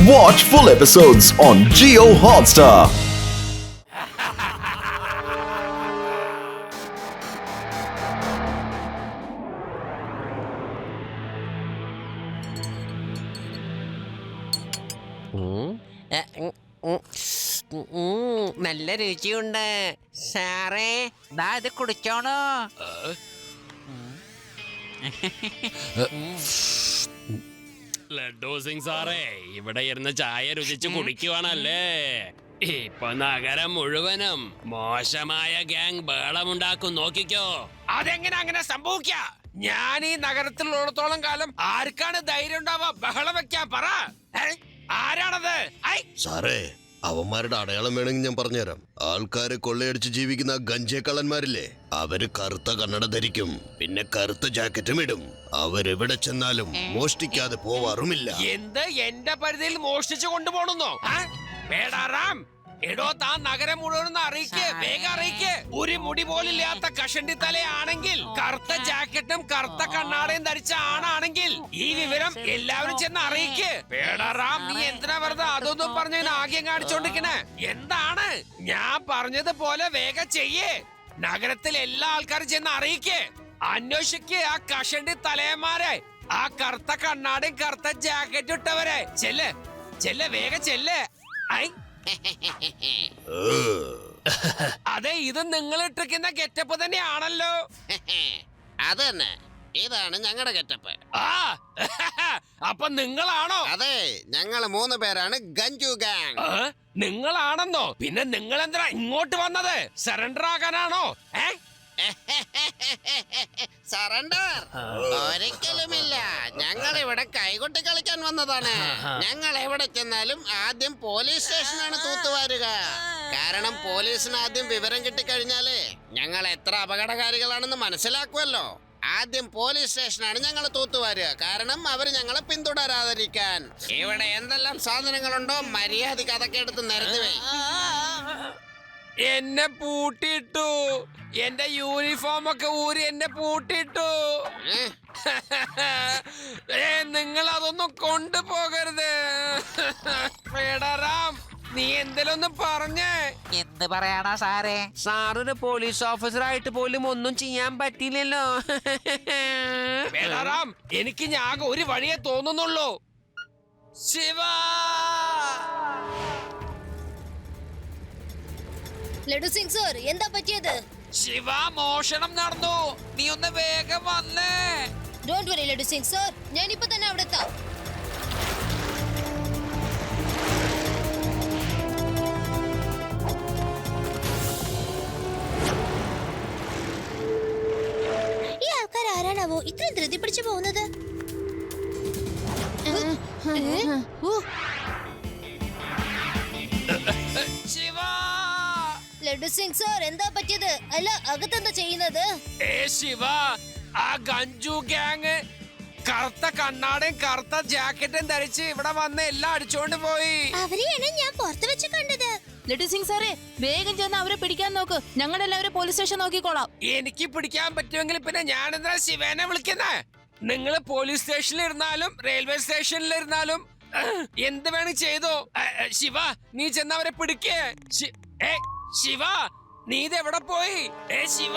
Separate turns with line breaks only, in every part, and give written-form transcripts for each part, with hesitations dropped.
Watch full episodes on Jio Hotstar.
നല്ല രുചിയുണ്ട് സാറേ. ദാ ഇത് കുടിച്ചോണോ?
ലഡ്ഡു സിംഗ് സാറേ, ഇവിടെ ഇരുന്ന് ചായ രുചിച്ച് കുടിക്കുവാണല്ലേ? ഇപ്പൊ നഗരം മുഴുവനും മോശമായ ഗ്യാങ് ബഹളമുണ്ടാക്കും, നോക്കിക്കോ.
അതെങ്ങനെ അങ്ങനെ സംഭവിക്ക? ഞാൻ ഈ നഗരത്തിലുള്ളത്തോളം കാലം ആർക്കാണ് ധൈര്യം ഉണ്ടാവുക ബഹളം വെക്കാൻ? പറ, ആരാണത്?
സാറേ, അവന്മാരുടെ അടയാളം വേണമെങ്കിൽ ഞാൻ പറഞ്ഞുതരാം. ആൾക്കാരെ കൊള്ളയടിച്ച് ജീവിക്കുന്ന ഗഞ്ചേക്കള്ളന്മാരില്ലേ, അവര് കറുത്ത കണ്ണട ധരിക്കും, പിന്നെ കറുത്ത ജാക്കറ്റും ഇടും. അവരെവിടെ ചെന്നാലും മോഷ്ടിക്കാതെ പോവാറുമില്ല.
എന്ത് എന്റെ പരിധിയിൽ മോഷ്ടിച്ചു കൊണ്ടുപോണെന്നോ? വേടാറാം, എടോ താൻ നഗരം മുഴുവൻ അറിയിക്ക്, വേഗം അറിയിക്ക്. ഒരു മുടി പോലില്ലാത്ത കഷണ്ടി തലയാണെങ്കിൽ, കറുത്ത ജാക്കറ്റും കറുത്ത കണ്ണാടയും ധരിച്ച ആണാണെങ്കിൽ ഈ വിവരം എല്ലാവരും ചെന്ന് അറിയിക്ക്. വേടാറാം, നീ എന്തിനാ വെറുതെ അതൊന്നും പറഞ്ഞ ആഗ്യം കാണിച്ചോണ്ടിരിക്കണേ? എന്താണ് ഞാൻ പറഞ്ഞതുപോലെ വേഗം ചെയ്യേ. നഗരത്തിൽ എല്ലാ ആൾക്കാരും ചെന്ന് അറിയിക്ക്, അന്വേഷിക്ക് ആ കഷണ്ടി തലയന്മാരെ, ആ കറുത്ത കണ്ണാടയും കറുത്ത ജാക്കറ്റും ഇട്ടവരെ. ചെല്ല് ചെല്ല്, വേഗം ചെല്ല്. ഐ അതെ, ഇത് നിങ്ങൾ ഇട്ടിരിക്കുന്ന ഗെറ്റപ്പ് തന്നെയാണല്ലോ.
അത് തന്നെ, ഇതാണ് ഞങ്ങളുടെ ഗെറ്റപ്പ്.
ആ അപ്പൊ നിങ്ങളാണോ?
അതെ, ഞങ്ങൾ 3 പേരാണ് ഗഞ്ചു ഗാങ്.
നിങ്ങളാണെന്നോ? പിന്നെ നിങ്ങൾ എന്തിനാ ഇങ്ങോട്ട് വന്നത്? സറണ്ടർ ആകാനാണോ?
സറണ്ടർ ഒരിക്കലുമില്ല. ഞങ്ങൾ ഇവിടെ കൈകൊട്ടി കളിക്കാൻ വന്നതാണ്. ഞങ്ങൾ എവിടെ ചെന്നാലും ആദ്യം പോലീസ് സ്റ്റേഷനാണ് തൂത്തുവാരുക. കാരണം പോലീസിന് ആദ്യം വിവരം കിട്ടിക്കഴിഞ്ഞാലേ ഞങ്ങൾ എത്ര അപകടകാരികളാണെന്ന് മനസ്സിലാക്കുമല്ലോ. ആദ്യം പോലീസ് സ്റ്റേഷനാണ് ഞങ്ങൾ തൂത്തുവാരുക. കാരണം അവര് ഞങ്ങളെ പിന്തുടരാതിരിക്കാൻ. ഇവിടെ എന്തെല്ലാം സാധനങ്ങളുണ്ടോ മര്യാദക്ക് അതൊക്കെ എടുത്ത് നിരത്തി.
എന്നെ പൂട്ടിയിട്ടു, എന്റെ യൂണിഫോം ഒക്കെ ഊരി എന്നെ പൂട്ടിയിട്ടു. നിങ്ങൾ അതൊന്നും കൊണ്ടുപോകരുത്. വേടാറാം, നീ എന്തെങ്കിലും പറഞ്ഞേ.
എന്ത് പറയാനാ സാറേ?
സാറിന് പോലീസ് ഓഫീസറായിട്ട് പോലും ഒന്നും ചെയ്യാൻ പറ്റില്ലല്ലോ. വേടാറാം, എനിക്ക് ഞാൻ ഒരു വഴിയെ തോന്നുന്നുള്ളൂ. ശിവ,
ലഡു സിംഗ് സർ, എന്താ പറ്റിയത്?
ശിവ, മോഷണം നടന്നു. നീ ഒന്ന് വേഗം വന്നേ.
Don't worry laddu Singh sir, ഞാൻ ഇപ്പൊ തന്നെ അവിടെ എത്താം. ഈ ആൾക്കാർ ആരാണാവോ ഇത്രയും ധൃതി പിടിച്ചു പോകുന്നത്?
ശിവ,
ലഡു സിംഗ് സർ, എന്താ പറ്റിയത്? അല്ല, അകത്തെന്താ ചെയ്യുന്നത്?
ശിവ, ആ ഗഞ്ചു ഗ്യാങ് കറുത്ത കണ്ണാടയും കറുത്ത ജാക്കറ്റും ധരിച്ച് ഇവിടെ വന്ന് എല്ലാം അടിച്ചോണ്ട് പോയി.
അവരെയാണ് ഞാൻ പുറത്ത് വെച്ച് കണ്ടത്.
ലഡു സിംഗ് സാറേ, വേഗം ചെന്ന് അവരെ പിടിക്കാൻ നോക്ക്. ഞങ്ങളെല്ലാവരും പോലീസ് സ്റ്റേഷൻ നോക്കിക്കോളാം.
എനിക്ക് പിടിക്കാൻ പറ്റുമെങ്കിൽ പിന്നെ ഞാൻ എന്താ ശിവനെ വിളിക്കുന്നേ? നിങ്ങൾ പോലീസ് സ്റ്റേഷനിൽ ഇരുന്നാലും റെയിൽവേ സ്റ്റേഷനിൽ ഇരുന്നാലും എന്ത് വേണം ചെയ്തോ. ശിവ, നീ ചെന്ന് അവരെ പിടിക്കേ. ശിവ, നീ ഇതെവിടെ പോയി? ശിവ,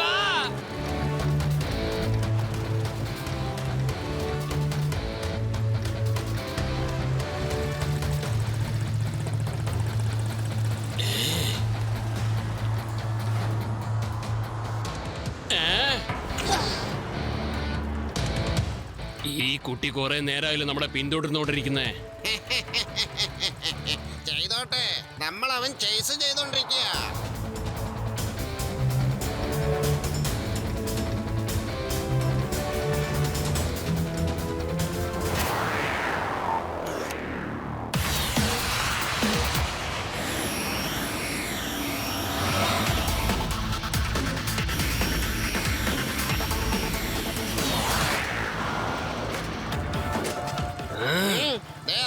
ഈ കുട്ടി കുറെ നേരമായാലും നമ്മളെ പിന്തുടർന്നോണ്ടിരിക്കുന്നേ.
ചെയ്തോട്ടെ, നമ്മൾ അവൻ ചേസ് ചെയ്തോണ്ടിരിക്കുക.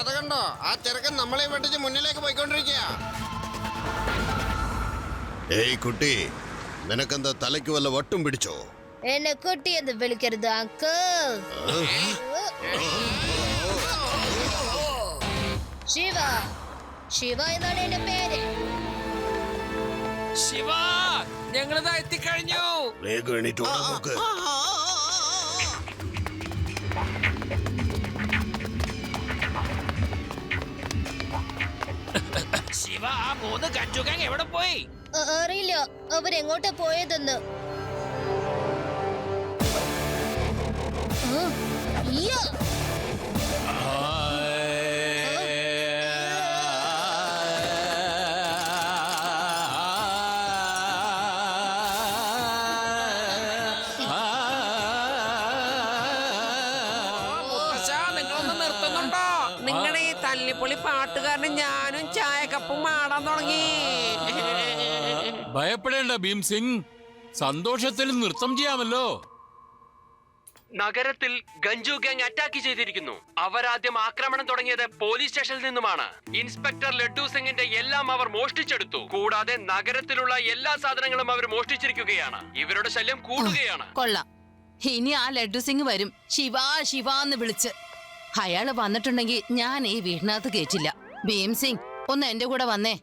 അത് കണ്ടോ, ആ ചെറുക്കൻ നമ്മളെ വെട്ടിച്ച് മുന്നിലേക്ക് പോയിക്കൊണ്ടിരിക്കുക.
ഏയ് കുട്ടി, നിനക്കെന്താ തലയ്ക്ക് വല്ല വട്ടും പിടിച്ചോ?
എന്നെ കുട്ടി എന്ന് വിളിക്കരുത് അങ്കിൾ. ശിവ ശിവ എന്നാണ് എന്റെ പേര്.
ശിവ, ഞങ്ങളിതാ എത്തിക്കഴിഞ്ഞു.
വേഗം എണീറ്റ് ഓടാൻ നോക്ക്.
ശിവ, ആ 3 ഗഞ്ചു ഗാങ് എവിടെ പോയി?
അറിയില്ല അവരെങ്ങോട്ടാ പോയതെന്ന്. യ്യോ.
നിങ്ങളൊന്ന് നിർത്തുന്നുണ്ടോ?
നിങ്ങളുടെ ഈ തല്ലിപ്പൊളി പാട്ടുകാരന് ഞാനും ചായക്കപ്പും ആടാൻ തുടങ്ങി.
ഭയപ്പെടേണ്ട ഭീം സിംഗ്, സന്തോഷത്തിൽ നൃത്തം ചെയ്യാമല്ലോ.
നഗരത്തിൽ ഗഞ്ചു ഗാങ് അറ്റാക്ക് ചെയ്തിരിക്കുന്നു. അവരാദ്യം ആക്രമണം തുടങ്ങിയത് പോലീസ് സ്റ്റേഷനിൽ നിന്നുമാണ്. ഇൻസ്പെക്ടർ ലഡ്ഡു സിംഗിന്റെ എല്ലാം അവർ മോഷ്ടിച്ചെടുത്തു. കൂടാതെ നഗരത്തിലുള്ള എല്ലാ സാധനങ്ങളും അവർ മോഷ്ടിച്ചിരിക്കുകയാണ്. ഇവരുടെ ശല്യം കൂടുകയാണ്.
കൊള്ളാം. ഇനി ആ ലഡ്ഡു സിംഗ് വരും ശിവ ശിവ എന്ന് വിളിച്ച്. അയാള് വന്നിട്ടുണ്ടെങ്കിൽ ഞാൻ ഈ വീടിനകത്ത് കേറ്റില്ല. ഭീം സിംഗ്, ഒന്ന് എന്റെ കൂടെ വന്നേ.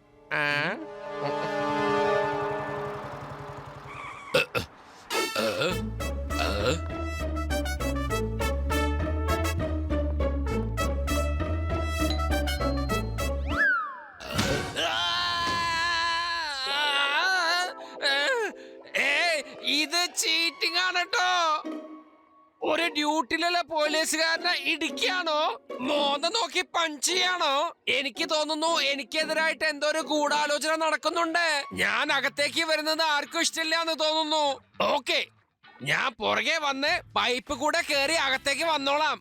ഇത് ചീറ്റിംഗ് ആണ് കേട്ടോ. ഒരു ഡ്യൂട്ടിയിലുള്ള പോലീസുകാരനെ ഇടിക്കാണോ, മോന്ത നോക്കി പഞ്ച് ചെയ്യാണോ? എനിക്ക് തോന്നുന്നു എനിക്കെതിരായിട്ട് എന്തോ ഒരു ഗൂഢാലോചന നടക്കുന്നുണ്ട്. ഞാൻ അകത്തേക്ക് വരുന്നത് ആർക്കും ഇഷ്ടമില്ല എന്ന് തോന്നുന്നു. ഓക്കെ, ഞാൻ പുറകെ വന്ന് പൈപ്പ് കൂടെ കേറി അകത്തേക്ക് വന്നോളാം.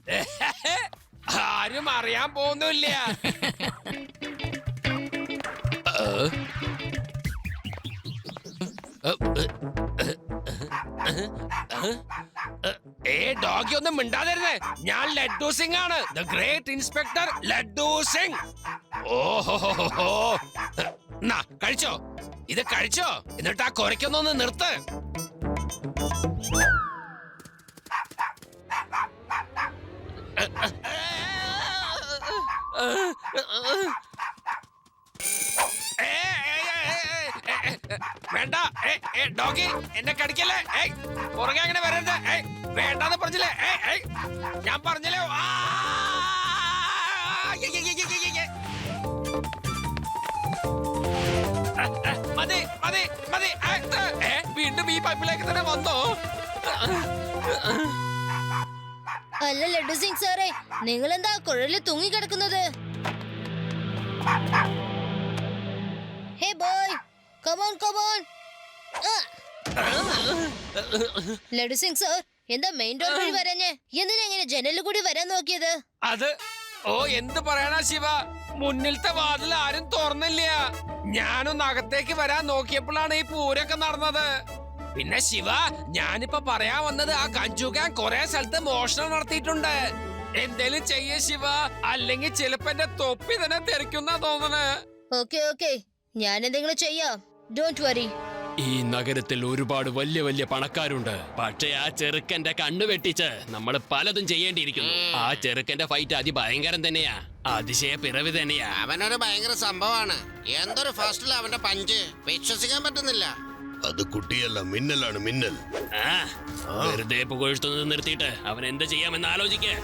ആരും അറിയാൻ പോകുന്നില്ല. ഡോഗി ഒന്നും മിണ്ടാതിരുന്നേ. ഞാൻ ലഡ്ഡു സിംഗ് ആണ്, the great inspector laddu Singh. ഓഹോ, കഴിച്ചോ, ഇത് കഴിച്ചോ. എന്നിട്ട് ആ കുരയ്ക്കൊന്നൊന്ന് നിർത്ത്. വേണ്ട ഡോഗി, എന്നെ കടിക്കല്ലേ. പുറകെ അങ്ങനെ വരരുത്. വേണ്ടെന്ന് പറഞ്ഞില്ലേ, ഞാൻ പറഞ്ഞില്ലേ. മതി മതി മതി. വീണ്ടും ഈ പൈപ്പിലേക്ക് തന്നെ വന്നോ?
അല്ല ലഡ്ഡു സിംഗ് സാറേ, നിങ്ങൾ എന്താ കുഴലിൽ തൂങ്ങിക്കിടക്കുന്നത്? Hey boy, come on come on. Laddu Singh sir, എന്താ മെയിൻ ഡോർ വഴി വരാഞ്ഞേ? എന്തിനാ ഇങ്ങനെ ജനലിൽ കൂടി വരാൻ നോക്കിയത്?
അത് എന്ത് പറയാനാ ശിവ, മുന്നിലത്തെ വാതിൽ ആരും തുറന്നില്ല. ഞാനൊന്ന് അകത്തേക്ക് വരാൻ നോക്കിയപ്പോഴാണ് ഈ പൂരൊക്കെ നടന്നത്. പിന്നെ ശിവ, ഞാനിപ്പോ പറയാൻ വന്നത്, ആ ഗഞ്ചു ഗാങ് കുറെ സ്ഥലത്ത് മോഷണം നടത്തിയിട്ടുണ്ട്. എന്തേലും ചെയ്യേ ശിവ, അല്ലെങ്കിൽ ചിലപ്പോ എന്റെ തൊപ്പി തന്നെ തെറിക്കുന്ന തോന്നണേ.
ഓക്കെ ഓക്കെ, ഞാൻ എന്തെങ്കിലും ചെയ്യാം, ഡോണ്ട് വറി.
ഈ നഗരത്തിൽ ഒരുപാട് വലിയ വലിയ പണക്കാരുണ്ട്. പക്ഷേ ആ ചെറുക്കന്റെ കണ്ണു വെട്ടിച്ച് നമ്മൾ പലതും ചെയ്യേണ്ടിയിരിക്കുന്നു. ആ ചെറുക്കന്റെ ഫൈറ്റ് അതിഭയങ്കരം തന്നെയാ, അതിശയ പിറവി തന്നെയാ.
അവനൊരു ഭയങ്കര സംഭവമാണ്. എന്തൊരു ഫസ്റ്റിൽ അവന്റെ പഞ്ച് വിശ്വസിക്കാൻ പറ്റുന്നില്ല.
അത് കുട്ടിയല്ല, മിന്നലാണ്, മിന്നൽ.
വെറുതെ പുകഴ്ത്തുന്നത് നിർത്തിയിട്ട് അവൻ എന്ത് ചെയ്യാമെന്ന് ആലോചിക്കേ.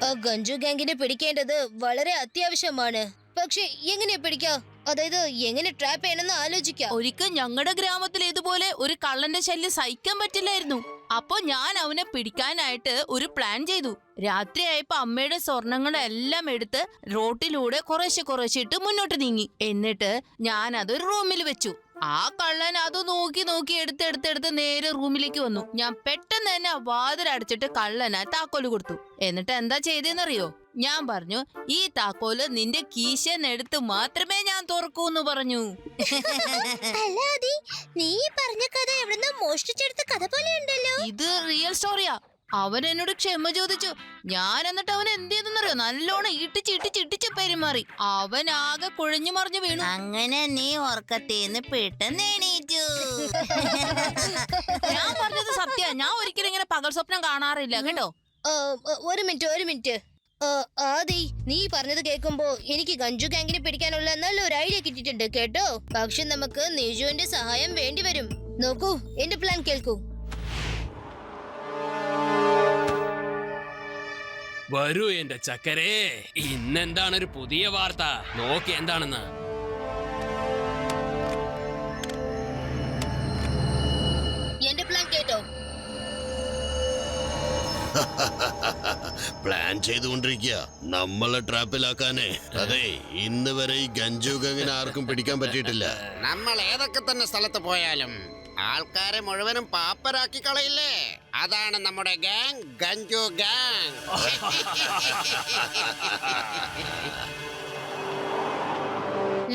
ആ ഗഞ്ചു ഗാങ്ങിനെ പിടിക്കേണ്ടത് വളരെ അത്യാവശ്യമാണ്. പക്ഷെ എങ്ങനെയാ പിടിക്കാം? അതായത് എങ്ങനെ ട്രാപ്പ് ചെയ്യണമെന്ന് ആലോചിക്കാം.
ഒരിക്കൽ ഞങ്ങളുടെ ഗ്രാമത്തിൽ ഇതുപോലെ ഒരു കള്ളന്റെ ശല്യം സഹിക്കാൻ പറ്റില്ലായിരുന്നു. അപ്പൊ ഞാൻ അവനെ പിടിക്കാനായിട്ട് ഒരു പ്ലാൻ ചെയ്തു. രാത്രിയായപ്പോ അമ്മയുടെ സ്വർണങ്ങളെല്ലാം എടുത്ത് റോട്ടിലൂടെ കുറേശ്ശെ കുറേശ്ശെ ഇട്ട് മുന്നോട്ട് നീങ്ങി. എന്നിട്ട് ഞാൻ അതൊരു റൂമിൽ വെച്ചു. ആ കള്ളൻ അത് നോക്കി നോക്കി എടുത്തെടുത്തെടുത്ത് നേരെ റൂമിലേക്ക് വന്നു. ഞാൻ പെട്ടെന്ന് തന്നെ വാതിലടച്ചിട്ട് കള്ളനാ താക്കോല് കൊടുത്തു. എന്നിട്ട് എന്താ ചെയ്തെന്നറിയോ? ഞാൻ പറഞ്ഞു, ഈ താക്കോല് നിന്റെ കീശന്നെടുത്ത് മാത്രമേ ഞാൻ തുറക്കൂന്ന് പറഞ്ഞു.
നീ പറഞ്ഞ കഥ എവിടുന്ന മോഷ്ടിച്ചെടുത്ത കഥ പോലെ ഉണ്ടല്ലോ.
ഇത് റിയൽ സ്റ്റോറിയാ. അവൻ എന്നോട് ക്ഷമ ചോദിച്ചു. ഞാൻ എന്നിട്ട് അവൻ എന്ത് ചെയ്തെന്നറിയോ? നല്ലോണം ഇട്ടിച്ച് പെരുമാറി. അവൻ ആകെ കുഴഞ്ഞു മറിഞ്ഞു വീണു.
അങ്ങനെ നീ ഉറക്കത്തേന്ന് പെട്ടെന്ന് എണീറ്റു.
ഞാൻ പറഞ്ഞത് സത്യ. ഞാൻ ഒരിക്കലും ഇങ്ങനെ പകൽ സ്വപ്നം കാണാറില്ല കേട്ടോ.
ഒരു മിനിറ്റ്. ആദി, നീ പറഞ്ഞത് കേൾക്കുമ്പോ എനിക്ക് ഗഞ്ചു ഗാങ്ങിനെ പിടിക്കാനുള്ള നല്ലൊരു ഐഡിയ കിട്ടിയിട്ടുണ്ട് കേട്ടോ. പക്ഷെ നമുക്ക് നിജുവിന്റെ സഹായം വേണ്ടി വരും. നോക്കൂ, എന്റെ പ്ലാൻ കേൾക്കൂ.
വരൂ എന്റെ ചക്കരേ, ഇന്നെന്താണ് ഒരു പുതിയ വാർത്ത? നോക്കി എന്താണെന്ന്.
എന്റെ പ്ലാൻ കേട്ടോ.
പ്ലാൻ ചെയ്തുകൊണ്ടിരിക്കുക നമ്മളെ ട്രാപ്പിലാക്കാനേ. അതെ, ഇന്ന് വരെ ഈ ഗഞ്ചു ഗങ്ങിനെ ആർക്കും പിടിക്കാൻ പറ്റിയിട്ടില്ല.
നമ്മൾ ഏതൊക്കെ തന്നെ സ്ഥലത്ത് പോയാലും ആൾക്കാരെ മുഴുവനും പാപ്പരാക്കി കളയില്ലേ? അതാണ് നമ്മുടെ ഗാങ്, ഗഞ്ചു ഗാങ്.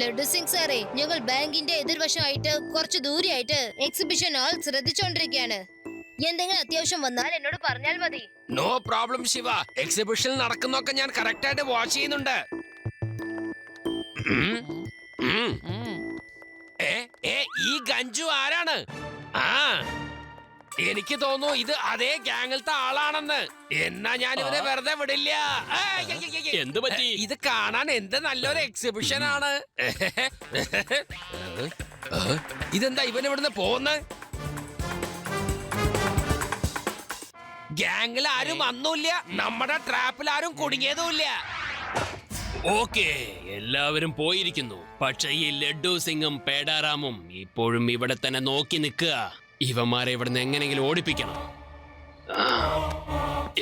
ലഡു സിംഗ് സാറേ, ഞങ്ങൾ ബാങ്കിന്റെ എതിർവശമായിട്ട് കുറച്ച് ദൂരെയായിട്ട് എക്സിബിഷൻ ഹാൾ ശ്രദ്ധിച്ചോണ്ടിരിക്കുകയാണ്. എന്തെങ്കിലും അത്യാവശ്യം വന്നാൽ എന്നോട് പറഞ്ഞാൽ മതി.
No problem Shiva. എക്സിബിഷൻ നടക്കുന്നൊക്കെ ഞാൻ കറക്റ്റ് ആയിട്ട് വാച്ച് ചെയ്യുന്നുണ്ട്. ഈ ഗഞ്ചു ആരാണ്? ആ, എനിക്ക് തോന്നുന്നു ഇത് അതേ ഗാങ്ങിലത്തെ ആളാണെന്ന്. എന്നാ ഞാൻ ഇവരെ വെറുതെ വിടില്ല.
എന്ത് പറ്റി?
ഇത് കാണാൻ എന്ത് നല്ലൊരു എക്സിബിഷൻ ആണ്. ഇതെന്താ ഇവൻ ഇവിടുന്ന് പോകുന്നത്? ഗാങ്ങിൽ ആരും വന്നൂല്ല, നമ്മുടെ ട്രാപ്പിൽ ആരും കുടുങ്ങിയതുമില്ല.
ഓക്കേ, എല്ലാവരും പോയിരിക്കുന്നു. പക്ഷെ ഈ ലഡ്ഡു സിംഗും പേടാറാമും ഇപ്പോഴും ഇവിടെ തന്നെ നോക്കി നിൽക്കുക. ഇവന്മാരെ ഇവിടുന്ന് എങ്ങനെങ്കിലും ഓടിപ്പിക്കണം.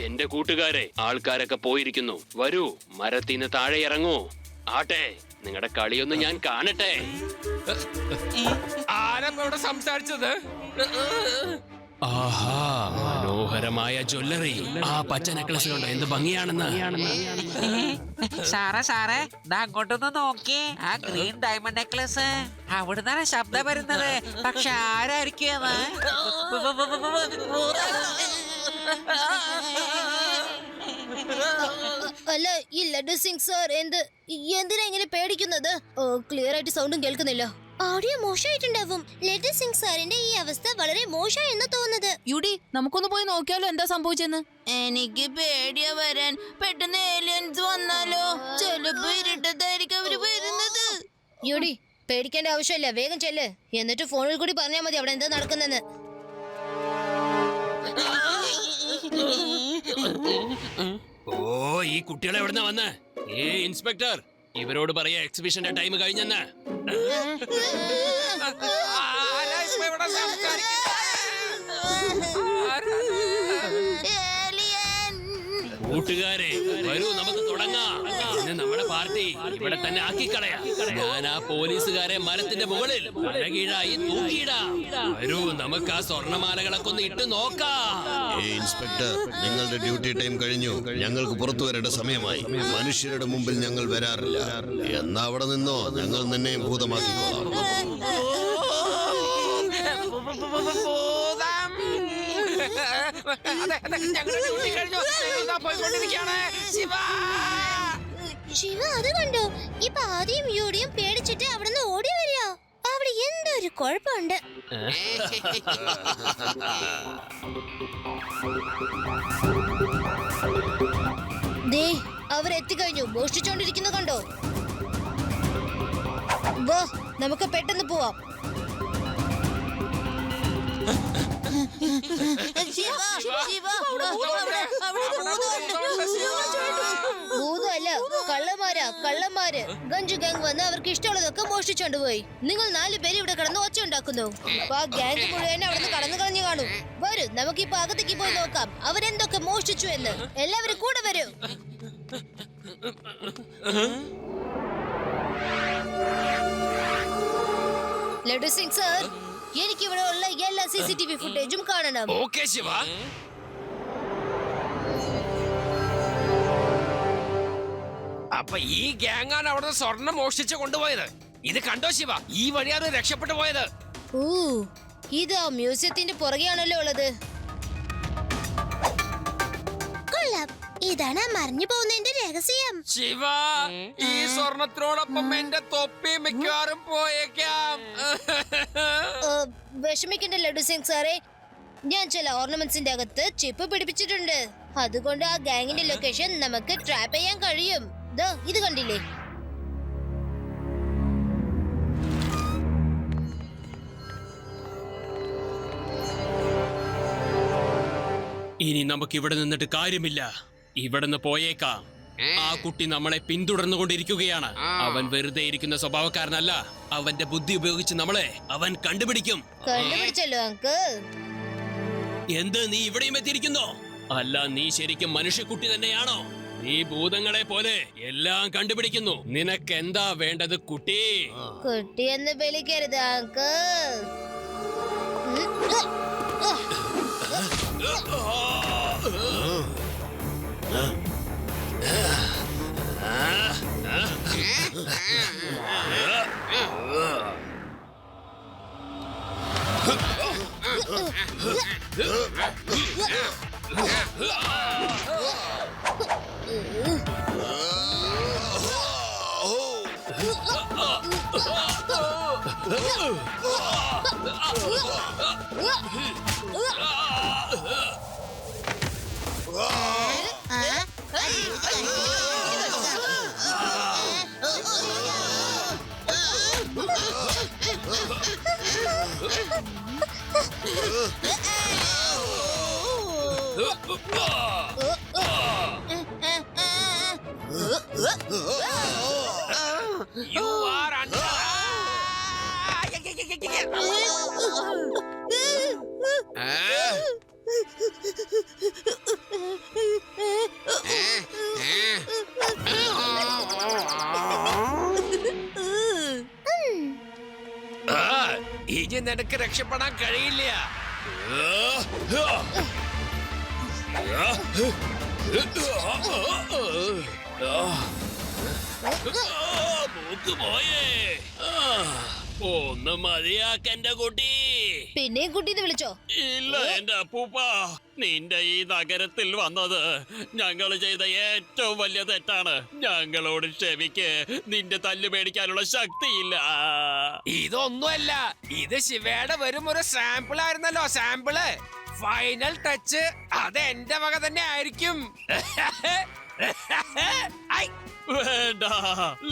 എന്റെ കൂട്ടുകാരെ, ആൾക്കാരൊക്കെ പോയിരിക്കുന്നു. വരൂ, മരത്തിന്ന് താഴെ ഇറങ്ങൂ. ആട്ടെ, നിങ്ങളുടെ കളിയൊന്ന് ഞാൻ കാണട്ടെ.
ആരാ ഇവിടെ സംസാരിച്ചത്?
ആഹാ, മനോഹരമായ ജ്വല്ലറി. ആ പച്ച നെക്ലസിലുണ്ടോ? എന്ത് ഭംഗിയാണെന്ന്.
സാറേ ദാ അങ്ങോട്ടൊന്ന് നോക്കിയേ. ആ ഗ്രീൻ ഡയമണ്ട് നെക്ലസ് അവിടുന്നാണ് ശബ്ദം വരുന്നത്. പക്ഷെ ആരായിരിക്കും?
അല്ല, ഈ ലഡു സിംഗ് സാർ എന്തിനാ ഇങ്ങനെ പേടിക്കുന്നത്? ക്ലിയർ ആയിട്ട് സൗണ്ടും കേൾക്കുന്നില്ല. ഓഡിയോ മോശമായിട്ടുണ്ടാവും. ലഡു സിംഗ് സാറിന്റെ ഈ അവസ്ഥ വളരെ മോശമായെന്ന് തോന്നുന്നത്.
യുഡി, നമുക്കൊന്ന് പോയി നോക്കിയാലോ എന്താ സംഭവിച്ചെന്ന്. എനിക്ക് പേടിയാ വരാൻ. പെട്ടെന്ന് ഏലിയൻസ് വന്നാലോ? ചിലപ്പോ ഇരുട്ടത്തായിരിക്കും അവര് വരുന്നത്.
യുഡി, പേടിക്കേണ്ട ആവശ്യമില്ല. വേഗം ചെല്ല്. എന്നിട്ട് ഫോണിൽ കൂടി പറഞ്ഞാൽ മതി അവിടെ എന്താ നടക്കുന്നെന്ന്.
ഓ, ഈ കുട്ടികളെ എവിടുന്ന വന്ന്? ഇൻസ്പെക്ടർ, ഇവരോട് പറയാ എക്സിബിഷന്റെ ടൈം കഴിഞ്ഞെന്ന്.
ആരാ ഇപ്പൊ ഇവിടെ സംസാരിക്കുന്നത്?
കൂട്ടുകാരെ, വരൂ, നമുക്ക് തുടങ്ങാം. ഇന്ന് നമ്മുടെ പാർട്ടി ഇവിടെ തന്നെ ആക്കിക്കളയാം. ഞാൻ ആ പോലീസുകാരെ മരത്തിന്റെ മുകളിൽ തലകീഴായി തൂക്കിയിടാം. വരൂ, നമുക്ക് ആ സ്വർണമാലകളൊക്കെ ഒന്ന് ഇട്ട് നോക്കാം.
ഇൻസ്പെക്ടർ, നിങ്ങളുടെ ഡ്യൂട്ടി ടൈം കഴിഞ്ഞു. ഞങ്ങൾക്ക് പുറത്തു വരേണ്ട സമയമായി. മനുഷ്യരുടെ മുമ്പിൽ ഞങ്ങൾ വരാറില്ല. എന്നാ അവിടെ നിന്നോ, ഞങ്ങൾ നിന്നെയും ഭൂതമാക്കിക്കോളാം.
ശിവ, അത് കണ്ടോ? ഇപ്പൊ ആദ്യം യൂടിയും പേടിച്ചിട്ട് അവിടുന്ന് ഓടി വരിക. അവിടെ എന്തോ ഒരു കുഴപ്പമുണ്ട്. ദേ, അവരെത്തിക്കഴിഞ്ഞു. മോഷ്ടിച്ചോണ്ടിരിക്കുന്നു കണ്ടോ? വാ, നമുക്ക് പെട്ടെന്ന് പോവാം. ഭൂതമല്ല, കള്ളന്മാര്. ഗഞ്ചു ഗാങ് വന്ന് അവർക്ക് ഇഷ്ടമുള്ളതൊക്കെ മോഷ്ടിച്ചോണ്ട് പോയി. നിങ്ങൾ 4 പേര് ഇവിടെ കിടന്ന് ഒച്ച ഉണ്ടാക്കുന്നു. അപ്പൊ ആ ഗാങ് മുഴുവൻ അവിടെ നിന്ന് കടന്നു കളഞ്ഞു കാണും. വരൂ, നമുക്ക് ഇപ്പൊ അകത്തേക്ക് പോയി നോക്കാം അവരെന്തൊക്കെ മോഷ്ടിച്ചു എന്ന്. എല്ലാവരും കൂടെ വരൂ. ലഡു സിംഗ് സാർ, എനിക്ക് ഇവിടെ ഉള്ള എല്ലാ CCTV ഫുട്ടേജും കാണണം.
ഓക്കേ ശിവ. അപ്പൊ ഈ ഗ്യാങ്ങാണ് അവിടെ സ്വർണം മോഷ്ടിച്ച് കൊണ്ടുപോയത്. ഇത് കണ്ടോ ശിവ? ഈ വഴിയാണ് രക്ഷപ്പെട്ടു പോയത്.
ഓ, ഇത് ആ മ്യൂസിയത്തിന്റെ പുറകെയാണല്ലോ ഉള്ളത്. ഇതാണ് മറിഞ്ഞു പോകുന്നതിന്റെ രഹസ്യം.
ശിവ, ഈ സ്വർണത്തിനോടൊപ്പം എന്റെ തൊപ്പി മിക്കവാറും പോയേക്കാം.
വിഷമിക്കണ്ട ലഡു സിംഗ് സാറേ, ഞാൻ ചില ഓർണമെന്റ്സിന്റെ അകത്ത് ചിപ്പ് പിടിപ്പിച്ചിട്ടുണ്ട്. അതുകൊണ്ട് ആ ഗാങ്ങിന്റെ ലൊക്കേഷൻ നമുക്ക് ട്രാപ്പ് ചെയ്യാൻ കഴിയും. ദാ ഇത് കണ്ടില്ലേ?
ഇനി നമുക്ക് ഇവിടെ നിന്നിട്ട് കാര്യമില്ല. ഇവിടെ നിന്ന് പോയേക്കാം. ആ കുട്ടി നമ്മളെ പിന്തുടർന്നുകൊണ്ടിരിക്കുകയാണ്. അവൻ വെറുതെ ഇരിക്കുന്ന സ്വഭാവക്കാരനല്ല. അവന്റെ ബുദ്ധി ഉപയോഗിച്ച് നമ്മളെ അവൻ കണ്ടുപിടിക്കും.
കണ്ടുപിടിച്ചല്ലോ അങ്കിൾ.
എന്ത്, നീ ഇവിടെയും എത്തിയിരിക്കുന്നോ? അല്ല, നീ ശരിക്കും മനുഷ്യക്കുട്ടി തന്നെയാണോ? നീ ഭൂതങ്ങളെ പോലെ എല്ലാം കണ്ടുപിടിക്കുന്നു. നിനക്ക് എന്താ വേണ്ടത് കുട്ടി?
കുട്ടിയെന്ന് വിളിക്കരുത് അങ്കിൾ.
You are under. ഇനി നിനക്ക് രക്ഷപ്പെടാൻ കഴിയില്ല.
ഒന്ന് മതിയാക്കെന്റെ കുട്ടി.
പിന്നെയും കുട്ടീന്ന് വിളിച്ചോ?
ഇല്ല എന്റെ അപ്പൂപ്പ, നിന്റെ ഈ നഗരത്തിൽ വന്നത് ഞങ്ങൾ ചെയ്ത ഏറ്റവും വലിയ തെറ്റാണ്. ഞങ്ങളോട് ക്ഷമിക്ക്. നിന്റെ തല്ല് മേടിക്കാനുള്ള ശക്തിയില്ല.
ഇതൊന്നുമല്ല, ഇത് ശിവയുടെ വെറും ഒരു സാമ്പിൾ ആയിരുന്നല്ലോ. സാമ്പിള്, ഫൈനൽ ടച്ച് അത് എന്റെ വക തന്നെ ആയിരിക്കും.
വേണ്ട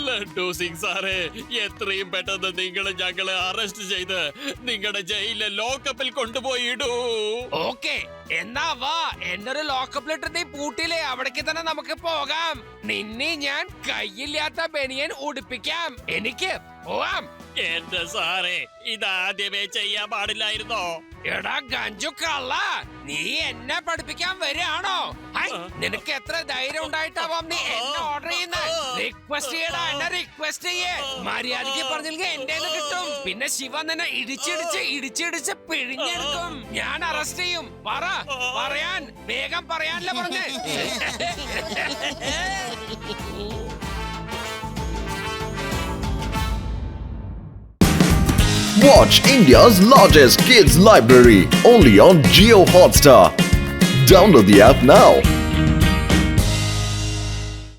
ലഡു സിംഗ് സാറേ, എത്രയും പെട്ടെന്ന് നിങ്ങൾ ഞങ്ങളെ അറസ്റ്റ് ചെയ്ത് നിങ്ങളുടെ ജയിലിലെ ലോക്കപ്പിൽ കൊണ്ടുപോയി ഇടൂ.
ഓക്കെ, എന്നാ വാ. എന്റെ ഒരു ലോക്കപ്പിലിട്ട് നീ പൂട്ടിയില്ലേ, അവിടേക്ക് തന്നെ നമുക്ക് പോകാം. നിന്നെ ഞാൻ കയ്യില്ലാത്ത ബനിയൻ ഉടുപ്പിക്കാം. എനിക്ക് പോവാം.
എന്റെ സാറേ, ഇതാദ്യമേ ചെയ്യാൻ പാടില്ലായിരുന്നോ?
എടാ ഗഞ്ചു കള്ള, നീ എന്നെ പഠിപ്പിക്കാൻ വരികയാണോ? നിനക്ക് എത്ര ധൈര്യം ഉണ്ടായിട്ടാവാം നീ എന്നെ ഓർഡർ ചെയ്യുന്നത്? റിക്വസ്റ്റ് ചെയ്യടാ, എന്നെ റിക്വസ്റ്റ് ചെയ്യേ. മര്യാദക്ക് പറഞ്ഞില്ലെങ്കിൽ എന്റെ കിട്ടും. പിന്നെ ശിവ നിന്നെ ഇടിച്ചിടിച്ച് പിഴിഞ്ഞെടുക്കും. ഞാൻ അറസ്റ്റ് ചെയ്യും. പറയാൻ വേഗം പറയാനല്ലേ പറഞ്ഞേ.
Watch India's largest kids library only on Jio Hotstar. Download the app now.